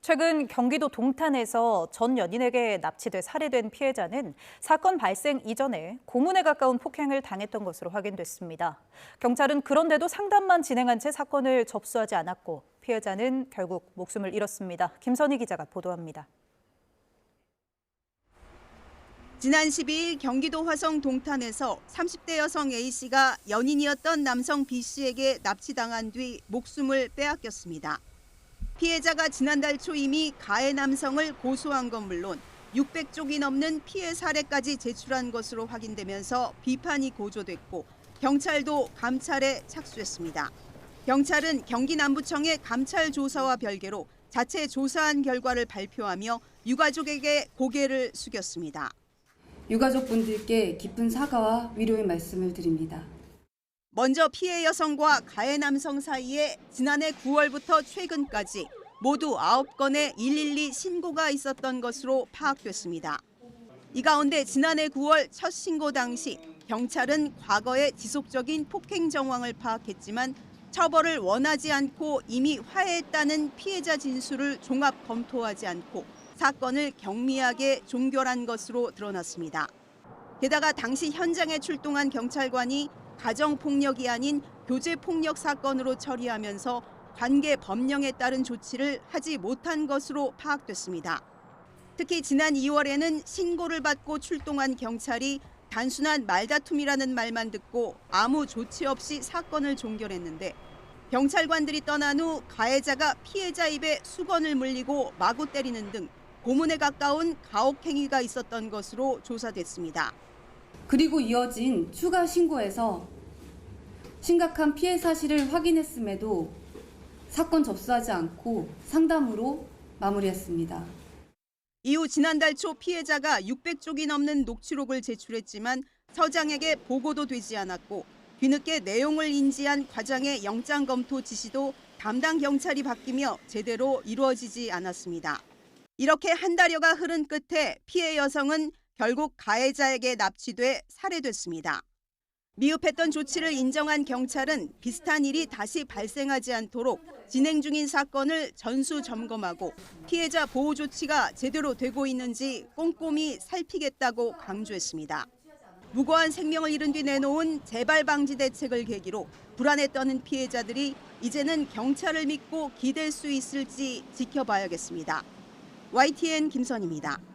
최근 경기도 동탄에서 전 연인에게 납치돼 살해된 피해자는 사건 발생 이전에 고문에 가까운 폭행을 당했던 것으로 확인됐습니다. 경찰은 그런데도 상담만 진행한 채 사건을 접수하지 않았고 피해자는 결국 목숨을 잃었습니다. 김선희 기자가 보도합니다. 지난 12일 경기도 화성 동탄에서 30대 여성 A씨가 연인이었던 남성 B씨에게 납치당한 뒤 목숨을 빼앗겼습니다. 피해자가 지난달 초 이미 가해 남성을 고소한 건 물론 600쪽이 넘는 피해 사례까지 제출한 것으로 확인되면서 비판이 고조됐고 경찰도 감찰에 착수했습니다. 경찰은 경기 남부청의 감찰 조사와 별개로 자체 조사한 결과를 발표하며 유가족에게 고개를 숙였습니다. 유가족분들께 깊은 사과와 위로의 말씀을 드립니다. 먼저 피해 여성과 가해 남성 사이에 지난해 9월부터 최근까지 모두 9건의 112 신고가 있었던 것으로 파악됐습니다. 이 가운데 지난해 9월 첫 신고 당시 경찰은 과거의 지속적인 폭행 정황을 파악했지만 처벌을 원하지 않고 이미 화해했다는 피해자 진술을 종합 검토하지 않고 사건을 경미하게 종결한 것으로 드러났습니다. 게다가 당시 현장에 출동한 경찰관이 가정폭력이 아닌 교제폭력 사건으로 처리하면서 관계 법령에 따른 조치를 하지 못한 것으로 파악됐습니다. 특히 지난 2월에는 신고를 받고 출동한 경찰이 단순한 말다툼이라는 말만 듣고 아무 조치 없이 사건을 종결했는데 경찰관들이 떠난 후 가해자가 피해자 입에 수건을 물리고 마구 때리는 등 고문에 가까운 가혹행위가 있었던 것으로 조사됐습니다. 그리고 이어진 추가 신고에서 심각한 피해 사실을 확인했음에도 사건 접수하지 않고 상담으로 마무리했습니다. 이후 지난달 초 피해자가 600쪽이 넘는 녹취록을 제출했지만 서장에게 보고도 되지 않았고 뒤늦게 내용을 인지한 과장의 영장검토 지시도 담당 경찰이 바뀌며 제대로 이루어지지 않았습니다. 이렇게 한 달여가 흐른 끝에 피해 여성은 결국 가해자에게 납치돼 살해됐습니다. 미흡했던 조치를 인정한 경찰은 비슷한 일이 다시 발생하지 않도록 진행 중인 사건을 전수 점검하고 피해자 보호 조치가 제대로 되고 있는지 꼼꼼히 살피겠다고 강조했습니다. 무고한 생명을 잃은 뒤 내놓은 재발 방지 대책을 계기로 불안에 떠는 피해자들이 이제는 경찰을 믿고 기댈 수 있을지 지켜봐야겠습니다. YTN 김선희입니다.